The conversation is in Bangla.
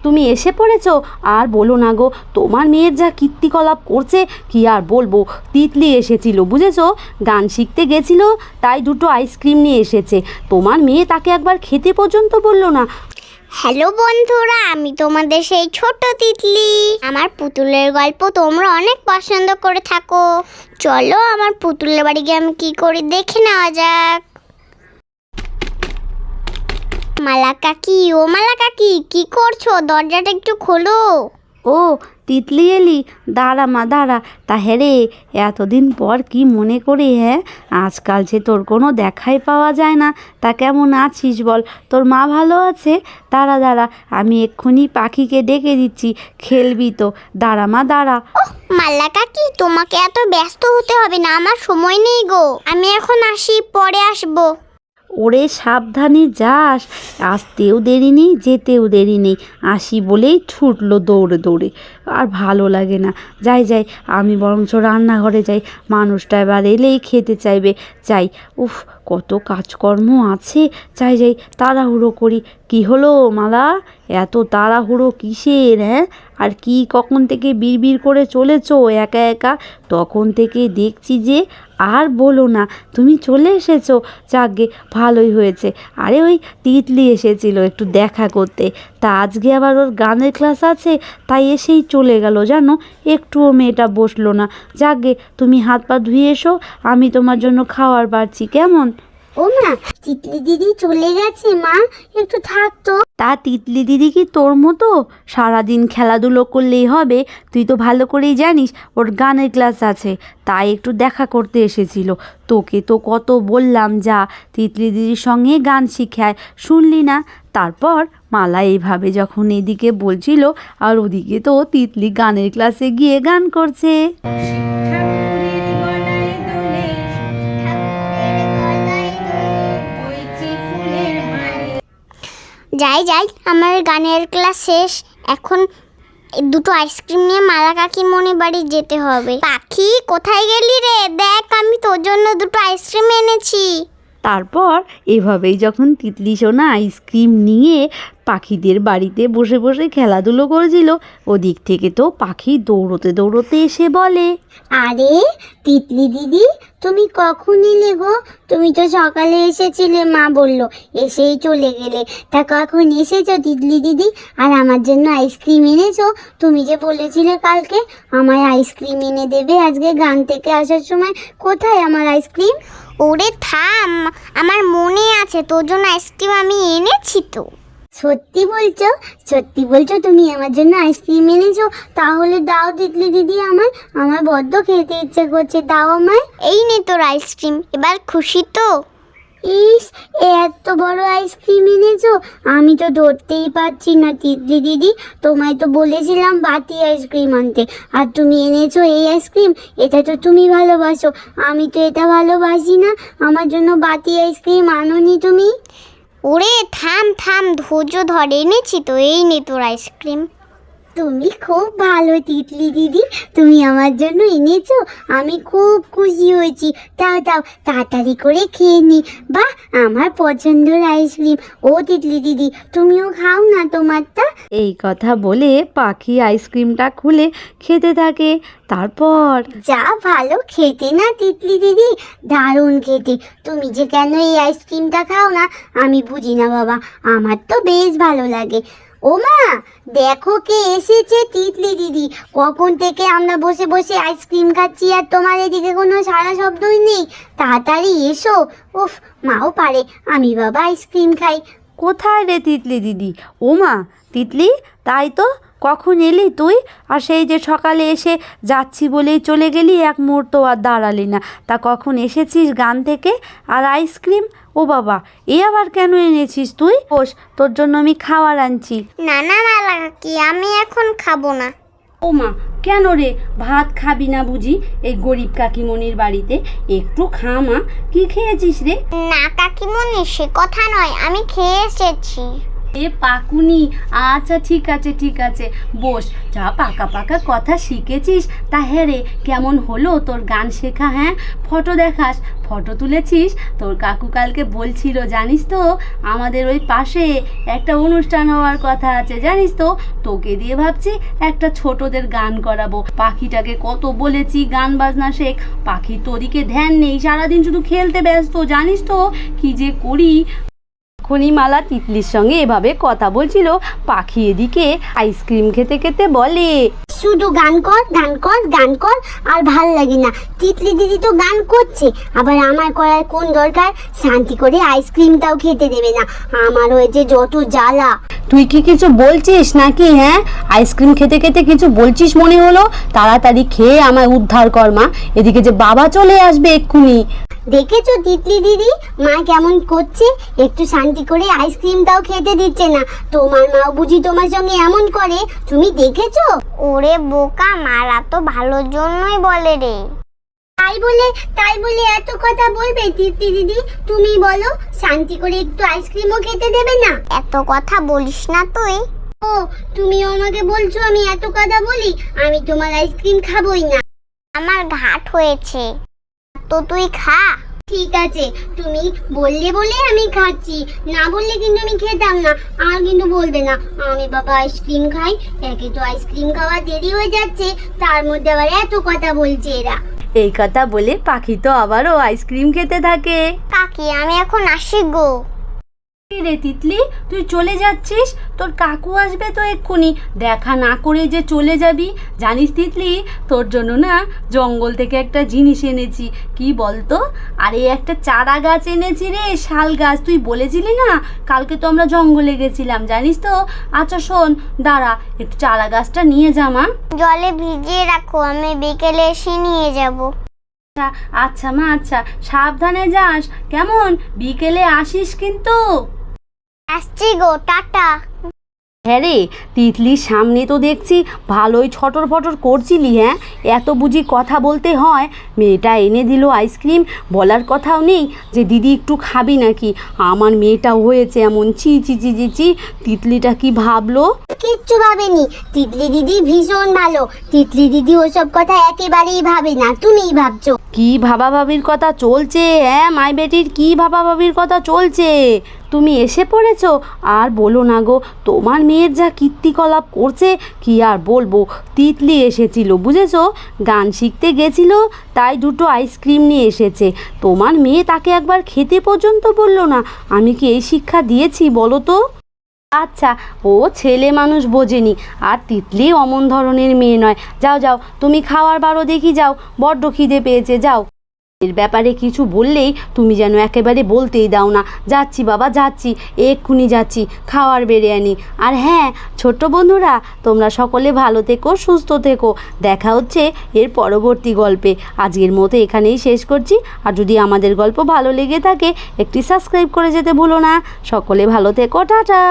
তুমি এসে পড়েছো। আর বলো না গো, তোমার মেয়ের যা কীর্তিকলাপ করছে কি আর বলবো। তিতলি এসেছিল বুঝেছো, গান শিখতে গেছিল, তাই দুটো আইসক্রিম নিয়ে এসেছে। তোমার মেয়ে তাকে একবার খেতে পর্যন্ত বললো না। হ্যালো বন্ধুরা, আমি তোমাদের সেই ছোট তিতলি। আমার পুতুলের গল্প তোমরা অনেক পছন্দ করে থাকো। চলো আমার পুতুলের বাড়ি গিয়ে আমি কি করি দেখে নেওয়া যাক। মালা কাকি, ও মালা কাকি, কি করছো? দরজাটা একটু খোলো। ও তিতলি এলি, দাঁড়া মা দাঁড়া। তা হ্যাঁ রে, এতদিন পর কি মনে করে? হ্যাঁ, আজকাল যে তোর কোনো দেখাই পাওয়া যায় না। তা কেমন আছিস বল? তোর মা ভালো আছে? দাঁড়া দাঁড়া, আমি এক্ষুনি পাখিকে ডেকে দিচ্ছি, খেলবি তো। দাঁড়া মা দাঁড়া। মালা কাকি, তোমাকে এত ব্যস্ত হতে হবে না, আমার সময় নেই গো। আমি এখন আসি, পরে আসবো। ওরে সাবধানে যাস, আসতেও দেরি নেই, যেতেও দেরি নেই। আসি বলেই ছুটলো দৌড়ে দৌড়ে। আর ভালো লাগে না। যাই যাই, আমি বরঞ্চ রান্নাঘরে যাই। মানুষটা এবার এলেই খেতে চাইবে। যাই, উফ কত কাজকর্ম আছে। যাই যাই, তাড়াহুড়ো করি। কি হলো মালা, এত তাড়াহুড়ো কিসের? হ্যাঁ, আর কি কখন থেকে বিড়বিড় করে চলেছো একা একা? তখন থেকে দেখছি যে। আর বলো না, তুমি চলে এসেছো, যাকগে ভালোই হয়েছে। আরে ওই তিতলি এসেছিল একটু দেখা করতে, তা আজকে আবার ওর গানের ক্লাস আছে, তাই এসেই চলে গেল জানো। একটুও মেয়েটা বসলো না। যাকগে, তুমি হাত পা ধুয়ে এসো, আমি তোমার জন্য খাওয়ার বাড়ছি কেমন? ও মা, তিতলি দিদি চলে গেছে মা, একটু থাকতো। তা তিতলি দিদি কি তোর মতো সারাদিন খেলাধুলো করলেই হবে? তুই তো ভালো করেই জানিস ওর গানের ক্লাস আছে, তাই একটু দেখা করতে এসেছিল। তোকে তো কত বললাম যা তিতলি দিদির সঙ্গে গান শিখায়, শুনলি না? তারপর মালা এইভাবে যখন এদিকে বলছিল, আর ওদিকে তো তিতলি গানের ক্লাসে গিয়ে গান করছে। যাই যাই, আমার গানের ক্লাস শেষ। এখন দুটো আইসক্রিম নিয়ে মালা কাকির মনে বাড়ি যেতে হবে। পাখি কোথায় গেলি রে? দেখ, আমি তোর জন্য দুটো আইসক্রিম এনেছি। তারপর এভাবেই যখন তিতলি সোনা আইসক্রিম নিয়ে পাখিদের বাড়িতে বসে বসে খেলাধুলো করেছিল, ওদিক থেকে তো পাখি দৌড়তে দৌড়তে এসে বলে, আরে তিতলি দিদি, তুমি কখন এলে গো? তুমি তো সকালে এসেছিলে, মা বলল, এসেই চলে গেলে। তা কখন এসেছো তিতলি দিদি? আর আমার জন্য আইসক্রিম এনেছো? তুমি যে বলেছিলে কালকে আমায় আইসক্রিম এনে দেবে আজকে গান থেকে আসার সময়। কোথায় আমার আইসক্রিম? ওরে থাম, আমার মনে আছে, তোর জন্য আইসক্রিম আমি এনেছি তো। সত্যি বলছো? সত্যি বলছো তুমি আমার জন্য আইসক্রিম এনেছো? তাহলে দাও তিতলি দিদি, আমার বড্ড খেতে ইচ্ছে করছে, দাও আমায়। এই নে তোর আইসক্রিম, এবার খুশি তো? ইস, এত বড় আইসক্রিম এনেছো, আমি তো ধরতেই পারছি না তিতলি দিদি। তোমায় তো বলেছিলাম বাটি আইসক্রিম আনতে, আর তুমি এনেছো এই আইসক্রিম। এটা তো তুমি ভালোবাসো, আমি তো এটা ভালোবাসি না। আমার জন্য বাটি আইসক্রিম আনোনি তুমি? ওরে থাম থাম, ধৈর্য ধর, এনেছি তো, এই নে তোর আইসক্রিম। তুমি খুব ভালো তিতলি দিদি, তুমি আমার জন্য এনেছো, আমি খুব খুশি হয়েছি। দাও দাও, তাড়াতাড়ি করে খেয়ে নি। বাহ, আমার পছন্দের আইসক্রিম। ও তিতলি দিদি, তুমিও খাও না তোমারটা। এই কথা বলে পাখি আইসক্রিমটা খুলে খেতে থাকে। তারপর যা ভালো খেতে না তিতলি দিদি, দারুণ খেতে। তুমি যে কেন এই আইসক্রিমটা খাও না আমি বুঝি না বাবা, আমার তো বেশ ভালো লাগে। ও মা, দেখো কে এসেছে তিতলি দিদি। কখন থেকে আমরা বসে বসে আইসক্রিম খাচ্ছি, আর তোমার এদিকে কোনো সারা শব্দই নেই। তাড়াতাড়ি এসো। উফ, মাও পারে, আমি বাবা আইসক্রিম খাই। কোথায় রে তিতলি দিদি? ও মা তিতলি, তাই তো, কখন এলি তুই? আর সেই যে সকালে এসে যাচ্ছি বলেই চলে গেলি, এক মুহূর্ত আর দাঁড়ালি না। তা কখন এসেছিস গান থেকে? আর আইসক্রিম, ও বাবা, এ আবার কেন এনেছিস তুই? বস, তোর জন্য আমি খাবার আনছি। না না মালা কাকি, আমি এখন খাবো না। ও মা, কেন রে? ভাত খাবি না বুঝি এই গরিব কাকিমণির বাড়িতে? একটু খা মা। কি খেয়েছিস রে? না কাকিমণি, সে কথা নয়, আমি খেয়ে এসেছি। এ পাকুনি, আচ্ছা ঠিক আছে বস। যা পাকা পাকা কথা শিখেছিস। তা হ্যাঁ রে, কেমন হলো তোর গান শেখা? হ্যাঁ, ফটো দেখাস, ফটো তুলেছিস? তোর কাকু কালকে বলছিল জানিস তো, আমাদের ওই পাশে একটা অনুষ্ঠান হওয়ার কথা আছে জানিস তো। তোকে দিয়ে ভাবছি একটা ছোটদের গান করাবো। পাখিটাকে কত বলেছি গান বাজনা শেখ, পাখি তোদিকে ধ্যান নেই, সারাদিন শুধু খেলতে ব্যস্ত। জানিস তো কি যে করি। খনিমালা তিতলির সঙ্গে এভাবে কথা বলছিল। পাখি এদিকে আইসক্রিম খেতে খেতে বলে, শুধু গান কর গান কর গান কর, আর ভাল লাগে না। তিতলি দিদি তো গান করছে, আবার আমার করার কোন দরকার? শান্তি করে আইসক্রিমটাও খেতে দেবে না। আমার হয়েছে যত জ্বালা। তুই কি কিছু বলছিস নাকি? হ্যাঁ, আইসক্রিম খেতে খেতে কিছু বলছিস মনে হলো। তাড়াতাড়ি খেয়ে আমায় উদ্ধার কর মা, এদিকে যে বাবা চলে আসবে এক্ষুনি। দেখেছো তিতলি দিদি মা কেমন করছে? একটু শান্তি করে আইসক্রিমটাও খেতে দিচ্ছে না। তোমার মাও বুঝি তোমার সঙ্গে এমন করে, তুমি দেখেছো? ওরে বোকা, মারা তো ভালোর জন্যই বলে রে। তাই বলে এত কথা বলবে তিতলি দিদি? তুমি বলো, শান্তি করে একটু আইসক্রিমও খেতে দেবে না? এত কথা বলিস না তুই। ও, তুমি আমাকে বলছো আমি এত কথা বলি? আমি তোমার আইসক্রিম খাবোই না। আমার ঘাট হয়েছে, তো তুই খা। ঠিক আছে, তুমি বললে বলে আমি খাচ্ছি, না বললে কিন্তু আমি খেতাম না। আর কিন্তু বলবে না আমি বাবা আইসক্রিম খাই। একে তো আইসক্রিম খাওয়া দেরি হয়ে যাচ্ছে, তার মধ্যে আবার এত কথা বলছে এরা। এই কথা বলে পাখি তো আবারও আইসক্রিম খেতে থাকে। কাকি, আমি এখন আসি গো। রে তিতলি, তুই চলে যাচ্ছিস? তোর কাকু আসবে তো এক্ষুনি, দেখা না করে যে চলে যাবি। জানিস তিতলি, তোর জন্য না জঙ্গল থেকে একটা জিনিস এনেছি। কি বলতো? আরে একটা চারা গাছ এনেছি রে, শাল গাছ। তুই বলেছিলি না কালকে তো আমরা জঙ্গলে গেছিলাম, জানিস তো। আচ্ছা শোন, দাঁড়া, একটু চারা গাছটা নিয়ে যা মা। জলে ভিজিয়ে রাখো, আমি বিকেলে এসে নিয়ে যাব। আচ্ছা মা, আচ্ছা, সাবধানে যাস কেমন? বিকেলে আসিস কিন্তু। আসছি গো, টাটা। হ্যাঁ রে তিতলির সামনে তো দেখছি ভালোই ছটর ফটর করছিলি। হ্যাঁ, এত বুঝি কথা বলতে হয়? মেয়েটা এনে দিল আইসক্রিম, বলার কথাও নেই যে দিদি একটু খাবি নাকি। আমার মেয়েটা হয়েছে এমন। চি চি চি চি চি, তিতলিটা কি ভাবলো? কিচ্ছু ভাবেনি, তিতলি দিদি ভীষণ ভালো। তিতলি দিদি ওসব কথা একেবারেই ভাবে না, তুমিই ভাবছো। কি ভাবাভাবির কথা চলছে? হ্যাঁ, মাই বেটির কি ভাবাভাবির কথা চলছে? তুমি এসে পড়েছো? আর বলো না গো, তোমার মেয়ের যা কীর্তিকলাপ করছে কি আর বলবো। তিতলি এসেছিল বুঝেছো, গান শিখতে গেছিল, তাই দুটো আইসক্রিম নিয়ে এসেছে। তোমার মেয়ে তাকে একবার খেতে পর্যন্ত বললো না। আমি কি এই শিক্ষা দিয়েছি বলো তো? আচ্ছা, ও ছেলে মানুষ বোঝেনি, আর তিতলি অমন ধরনের মেয়ে নয়। যাও যাও, তুমি খাওয়ার বারো দেখি যাও, বড্ড খিদে পেয়েছে, যাও। এর ব্যাপারে কিছু বললেই তুমি যেন একেবারে বলতেই দাও না। যাচ্ছি বাবা, যাচ্ছি, এক্ষুনি যাচ্ছি, খাওয়ার বেড়ে আনি। আর হ্যাঁ ছোট্ট বন্ধুরা, তোমরা সকলে ভালো থেকো, সুস্থ থেকো। দেখা হচ্ছে এর পরবর্তী গল্পে। আজকের মতো এখানেই শেষ করছি। আর যদি আমাদের গল্প ভালো লেগে থাকে, একটি সাবস্ক্রাইব করে যেতে ভুলো না। সকলে ভালো থেকো, টাটা।